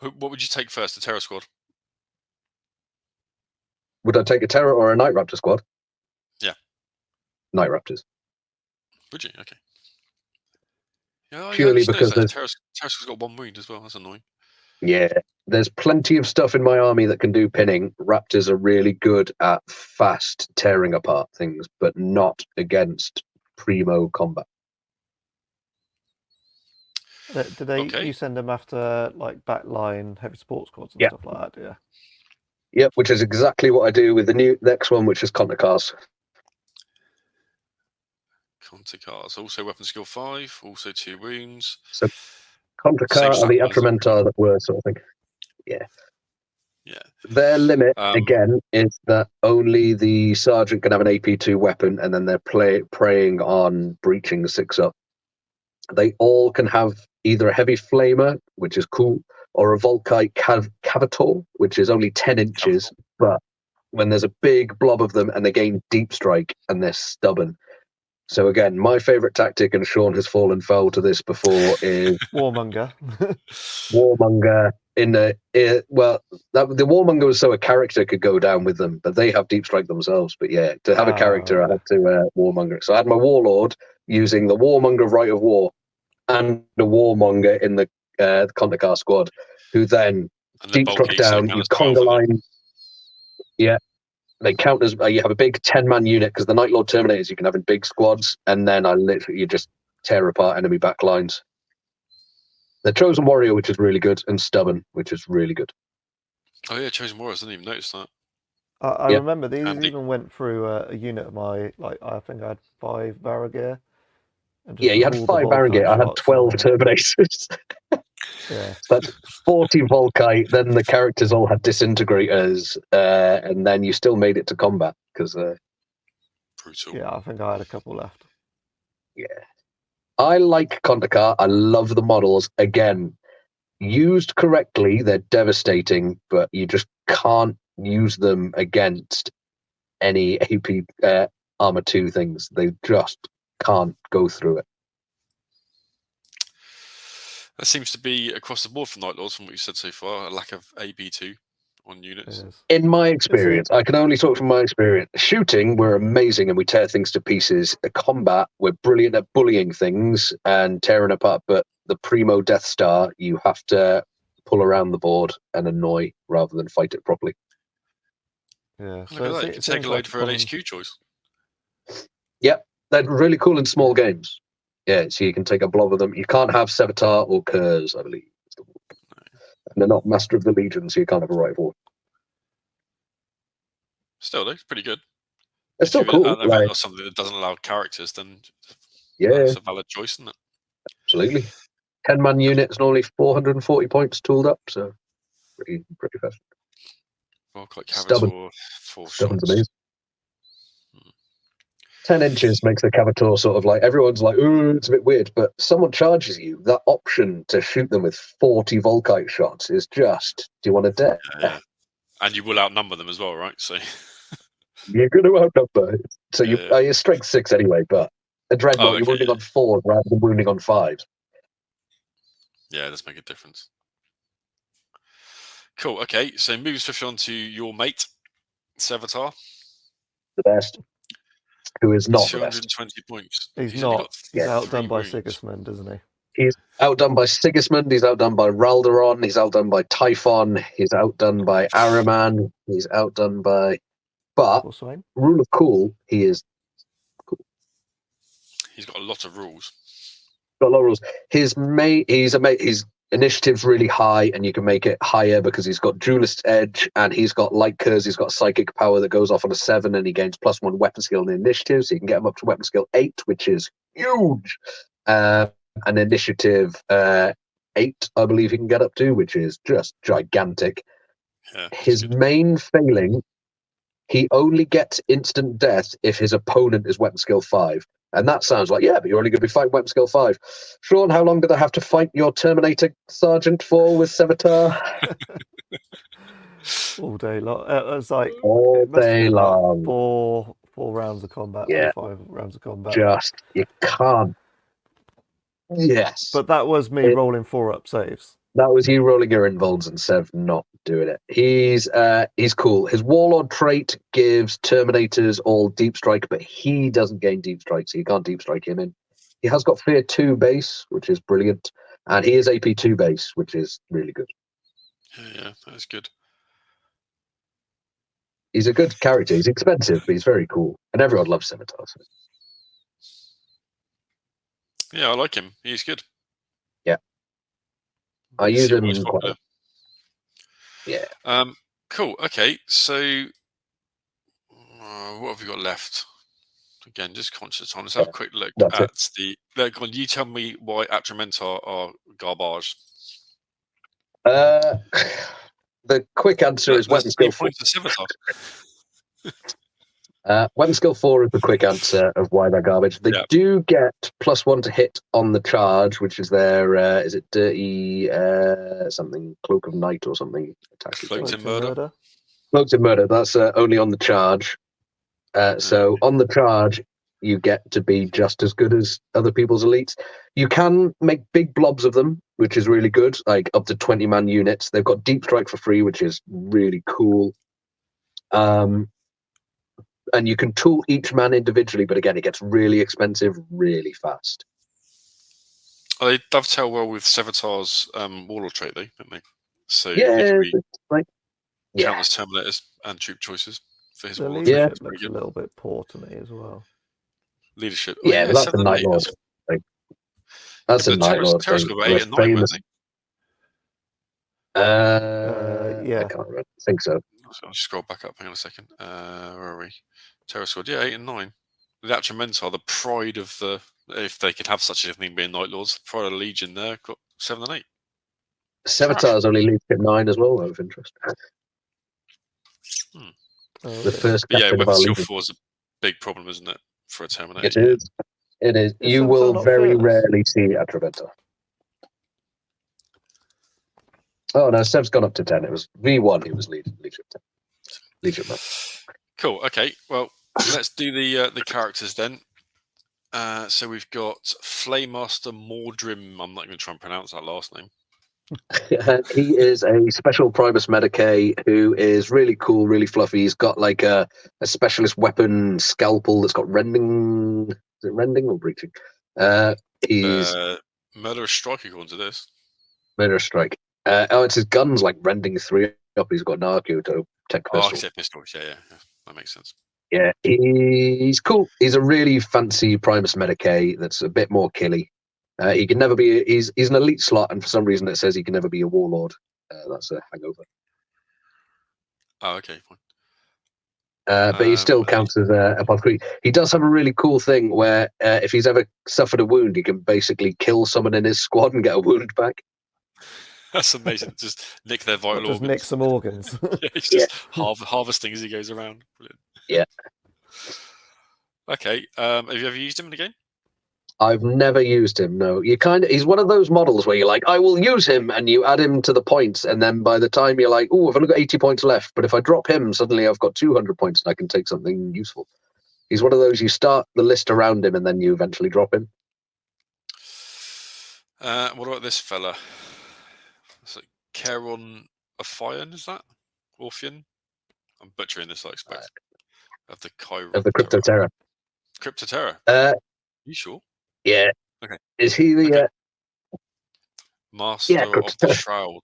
What would you take first, the terror squad? Would I take a Terror or a Night Raptor squad? Yeah. Night Raptors. Would you? Okay. Yeah, purely because Terror squad's got 1 wound as well. That's annoying. Yeah. There's plenty of stuff in my army that can do pinning. Raptors are really good at fast tearing apart things, but not against primo combat. You send them after like backline heavy support squads and stuff like that, yeah? Yep, which is exactly what I do with the next one, which is Konrad Curze. Konrad Curze, also weapon skill 5, also 2 wounds. So Konrad Curze are the Atramentar that were sort of thing. Yeah. Yeah. Their limit, again, is that only the sergeant can have an AP2 weapon, and then they're preying on breaching 6-up. They all can have either a heavy flamer, which is cool, or a Volkite Cavator, which is only 10 inches, but when there's a big blob of them and they gain deep strike and they're stubborn. So again, my favorite tactic, and Sean has fallen foul to this before, is Warmonger. Warmonger. The Warmonger was so a character could go down with them, but they have deep strike themselves. But yeah, to have a character, I had to Warmonger. So I had my Warlord using the Warmonger Rite of War and the Warmonger in the Konrad squad, who then deep struck down. You conga line. Yeah. They count as you have a big 10-man unit, because the Night Lord Terminators you can have in big squads, and then you just tear apart enemy back lines. The Chosen Warrior, which is really good, and Stubborn, which is really good. Oh yeah, Chosen Warriors. I didn't even notice that. I remember these even went through a unit of my, I think I had 5 Varagir. Yeah, you had 5 Varagir. I had 12 Terminators. Yeah. So that's 40 Volkite. Then the characters all had disintegrators, and then you still made it to combat because. Brutal. Yeah, I think I had a couple left. Yeah, I like Konrad. I love the models. Again, used correctly, they're devastating, but you just can't use them against any AP Armor 2 things. They just can't go through it. That seems to be across the board for Night Lords, from what you said so far, a lack of AP2 on units. In my experience, I can only talk from my experience. Shooting, we're amazing and we tear things to pieces. At combat, we're brilliant at bullying things and tearing apart, but the Primo Death Star, you have to pull around the board and annoy rather than fight it properly. Yeah, so look at that. You can take a load for an HQ choice. Yep, they're really cool in small games. Yeah, so you can take a blob of them. You can't have Sevatar or Curze, I believe. And they're not Master of the Legion, so you can't have a rival. Still, though, it's pretty good. It's still cool. Or something that doesn't allow characters, then that's a valid choice, isn't it? Absolutely. 10-man units, normally 440 points tooled up, so pretty fast. Stubborn. Stubborn's amazing. 10 inches makes the Cavator sort of like, everyone's like, ooh, it's a bit weird, but someone charges you. That option to shoot them with 40 Volkite shots is just, do you want to death? Yeah. And you will outnumber them as well, right? So you're going to outnumber. So you're strength 6 anyway, but a Dreadnought, you're wounding on 4 rather than wounding on 5. Yeah, it does make a difference. Cool, okay, so moving swiftly on to your mate, Sevatar. The best. Who is not the best. 220 points. He's not. He's outdone by Sigismund, isn't he? He's outdone by Sigismund. He's outdone by Raldoron. He's outdone by Typhon. He's outdone by Araman. He's outdone by... But, rule of cool, he is cool. He's got a lot of rules. Got a lot of rules. His initiative's really high, and you can make it higher because he's got Duelist Edge, and he's got, like Curze, he's got Psychic Power that goes off on a 7, and he gains +1 weapon skill and initiative, so you can get him up to weapon skill 8, which is huge. And initiative 8, I believe he can get up to, which is just gigantic. Yeah, his main failing, he only gets instant death if his opponent is weapon skill 5. And that sounds like, yeah, but you're only going to be fighting weapon skill 5. Sean, how long did I have to fight your Terminator Sergeant for with Sevatar? All day long. It was like all day long. 4 rounds of combat. Yeah. 4 or 5 rounds of combat. Just, you can't. Yes. But that was me rolling 4-up saves. That was you rolling your involves and Sev not doing it. He's cool. His Warlord trait gives Terminators all deep strike, but he doesn't gain deep strike, so you can't deep strike him in. He has got Fear 2 base, which is brilliant, and he is AP 2 base, which is really good. Yeah, that's good. He's a good character. He's expensive, but he's very cool, and everyone loves Sevatar. So. Yeah, I like him. He's good. Yeah. I use him quite a lot. Yeah. Cool. Okay. So, what have we got left? Again, just conscious time. Let's have a quick look at the. You tell me why Atramentar are garbage. The quick answer is weapon skill 4. Weapon skill 4 is the quick answer of why they're garbage. They do get +1 to hit on the charge, which is their, is it dirty something, Cloak of Night or something? Cloaked in Murder. Cloaked in Murder, that's only on the charge. So on the charge, you get to be just as good as other people's elites. You can make big blobs of them, which is really good, like up to 20-man units. They've got Deep Strike for free, which is really cool. And you can tool each man individually, but again, it gets really expensive really fast. Oh, they dovetail well with Sevatar's Warlord trait, though, don't they? So yeah, they can be like countless Terminators and troop choices for his Warlord. Leadership looks a little bit poor to me as well. Leadership. Oh, yeah, but that's a Night Lord. That's a Night Lord thing. Got 8 and 9, weren't they? Yeah. I can't remember. I think so. I'll just scroll back up. Hang on a second. Where are we? Terror Squad. Yeah, 8 and 9. The Atrementar, the pride of the, if they could have such a thing being Night Lords, the pride of the Legion there, got 7 and 8. Sevatar's only leadership 9 as well, out of interest. The first captain of our Weapon Legion. skill 4 is a big problem, isn't it, for a Terminator? It is. It is. You will very rarely see Atrementar. Oh no, Sev's gone up to 10. It was V1. He was leadership 10. Leadership 9. Cool. Okay. Well, let's do the characters then. So we've got Flaymaster Mordrim. I'm not going to try and pronounce that last name. He is a special Primus Medicae who is really cool, really fluffy. He's got like a specialist weapon scalpel that's got rending. Is it rending or breaching? He's Murderous Strike according to this. Murderous Strike. It's his guns like rending 3 up. He's got an Arcuto tech pistol. Oh, pistols. Yeah. That makes sense. Yeah, he's cool. He's a really fancy Primus Medicae that's a bit more killy. He can never be. He's an elite slot, and for some reason it says he can never be a warlord. That's a hangover. Oh, okay, fine. But he still counts as above 3. He does have a really cool thing where if he's ever suffered a wound, he can basically kill someone in his squad and get a wound back. That's amazing. Just nick their vital organs. Just nick some organs. Yeah, he's just harvesting as he goes around. Brilliant. Yeah. Okay. Have you ever used him in the game? I've never used him. No. He's one of those models where you're like, I will use him, and you add him to the points, and then by the time you're like, oh, I've only got 80 points left, but if I drop him, suddenly I've got 200 points, and I can take something useful. He's one of those you start the list around him, and then you eventually drop him. What about this fella? It's like Charon Ophion, is that? Orpheon? I'm butchering this, I expect. Of the Cryptoterra. Cryptoterra? You sure? Yeah. Okay. Is he the Master of the Shroud?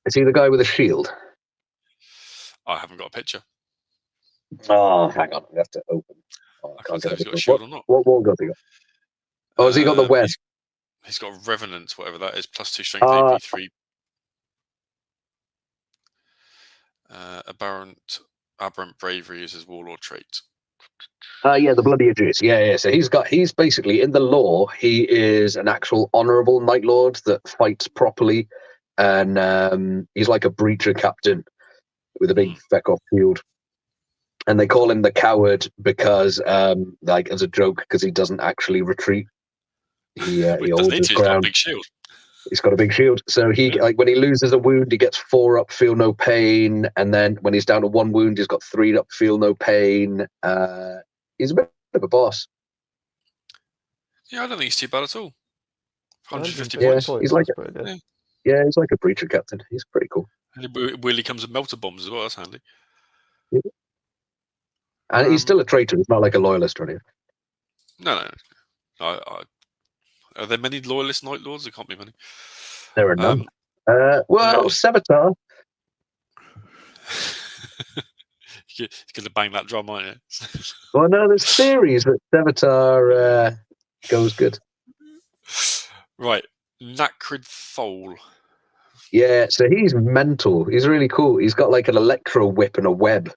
Is he the guy with a shield? I haven't got a picture. Oh, hang on. I have to open. I can't tell if he's got a shield or not. What wall has he got? Oh, has he got the web? He's got Revenant, whatever that is, +2 strength, AP3. Aberrant Bravery is his Warlord trait. Yeah, the Bloody Aegis. Yeah. So he's basically, in the lore, he is an actual honourable Night Lord that fights properly, and he's like a breacher captain with a big feck-off shield. And they call him the Coward because, like, as a joke, because he doesn't actually retreat. He holds his ground. He's got a big shield. So like when he loses a wound, he gets 4 up, feel no pain, and then when he's down to 1 wound, he's got 3 up, feel no pain. He's a bit of a boss. Yeah, I don't think he's too bad at all. 150 points. He's like he's like a breacher captain. He's pretty cool. And he weirdly comes with melter bombs as well. That's handy. Yeah. And he's still a traitor. He's not like a loyalist or anything. No. Are there many loyalist Night Lords? There can't be many. There are none. Sevatar. He's going to bang that drum, aren't you? Well, no, there's theories that Sevatar goes good. Right. Nacrid Thole. Yeah, so he's mental. He's really cool. He's got like an electro whip and a web.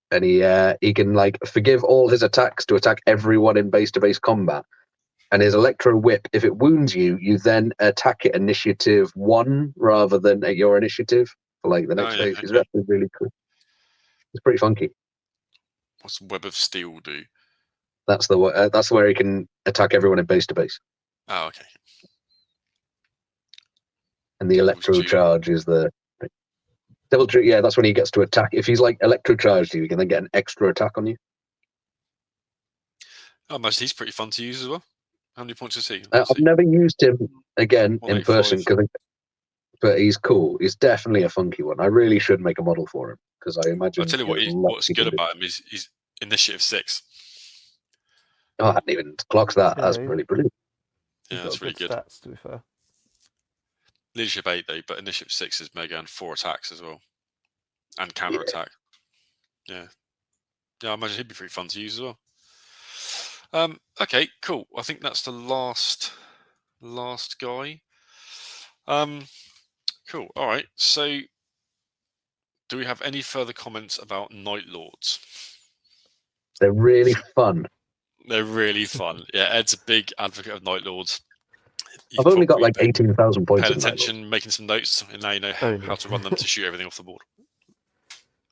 And he can like forgive all his attacks to attack everyone in base-to-base combat. And his electro whip, if it wounds you, you then attack it initiative 1 rather than at your initiative. for like the next phase. It's actually really cool. It's pretty funky. What's Web of Steel do? That's where he can attack everyone in base to base. Oh, okay. And the electro charge is the Devil Tree. Yeah, that's when he gets to attack. If he's like electro charged, you can then get an extra attack on you. Oh, most he's pretty fun to use as well. How many points is he? I've never used him again in person, but he's cool. He's definitely a funky one. I really should make a model for him because I imagine. I'll tell you what's good about him is he's Initiative 6. Oh, I hadn't even clocked that. That's really brilliant. Yeah, that's really good. Stats, to be fair. Leadership 8 though, but Initiative 6 is mega and 4 attacks as well, and counter attack. Yeah, I imagine he'd be pretty fun to use as well. Okay, cool. I think that's the last guy. Cool. All right. So, do we have any further comments about Night Lords? They're really fun. They're really fun. Yeah, Ed's a big advocate of Night Lords. I've only got like 18,000 points. Paying attention, making some notes, and now you know how to run them to shoot everything off the board.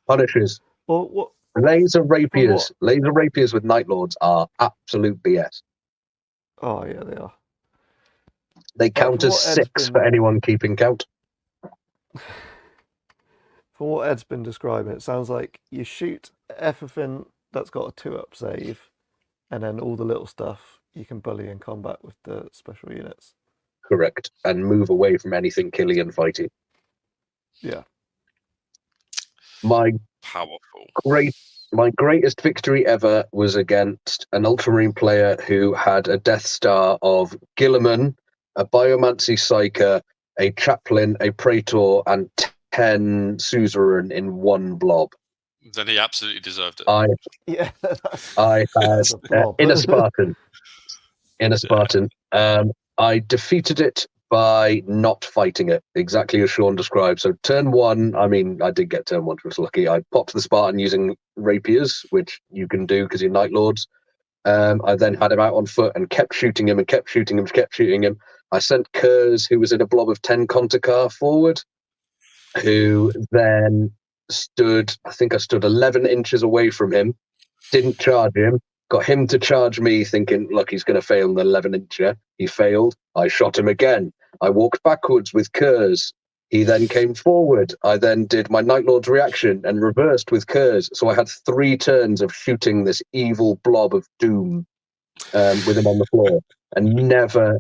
Punishes. Well, what? Laser rapiers. Laser rapiers with Night Lords are absolute BS. Oh yeah, they are. They count as 6 for anyone keeping count. From what Ed's been describing, it sounds like you shoot everything that's got a 2-up save, and then all the little stuff you can bully in combat with the special units. Correct. And move away from anything killy and fighty. Yeah. My greatest victory ever was against an Ultramarine player who had a Death Star of Guilliman, a Biomancy Psyker, a Chaplain, a Praetor, and 10 Suzerain in one blob. Then he absolutely deserved it. I had in a Spartan. I defeated it by not fighting it, exactly as Sean described. So turn 1, I mean, I did get turn 1, which was lucky. I popped the Spartan using rapiers, which you can do because you're Night Lords. I then had him out on foot and kept shooting him. I sent Curze, who was in a blob of 10 Contakar, forward, who then stood 11 inches away from him, didn't charge him, got him to charge me, thinking, look, he's going to fail in the 11-incher. He failed. I shot him again. I walked backwards with Curze. He then came forward. I then did my Night Lord's reaction and reversed with Curze. So I had 3 turns of shooting this evil blob of doom with him on the floor. And never,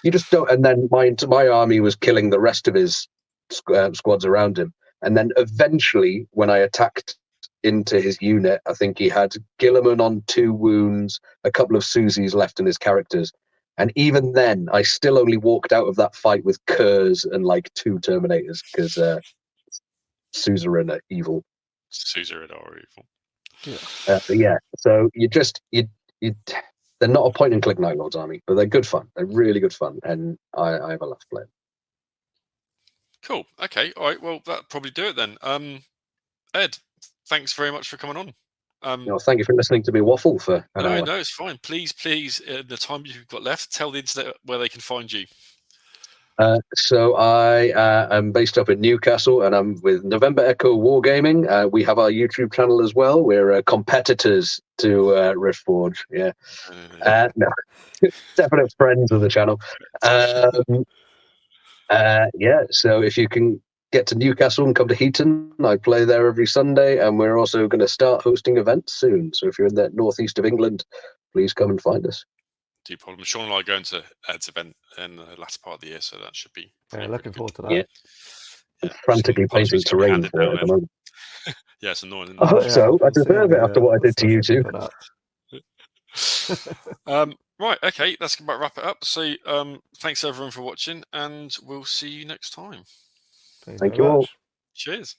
you just don't. And then my army was killing the rest of his squads around him. And then eventually, when I attacked into his unit, I think he had Guilliman on 2 wounds, a couple of Susies left in his characters. And even then, I still only walked out of that fight with Curze and like 2 Terminators because Suzerain are evil. Suzerain are evil. Yeah. So they're not a point and click Night Lords army, but they're good fun. They're really good fun, and I have a laugh playing. Cool. Okay. All right. Well, that'll probably do it then. Ed, thanks very much for coming on. Thank you for listening to me waffle for an hour. No, it's fine. Please, the time you've got left, tell the internet where they can find you. So I am based up in Newcastle, and I'm with November Echo Wargaming. We have our YouTube channel as well. We're competitors to Riftforge. Yeah, no, definite friends of the channel. So if you can get to Newcastle and come to Heaton, I play there every Sunday, and we're also going to start hosting events soon. So if you're in the northeast of England, please come and find us. No problem. Sean and I are going to Ed's event in the last part of the year, so that should be looking forward to that. Yeah. I'm frantically painting terrain for it at the moment. Yeah, it's annoying. I hope so. I deserve it after what I did to you two. Right, okay, that's about wrap it up. So thanks everyone for watching, and we'll see you next time. Thank you all. Cheers.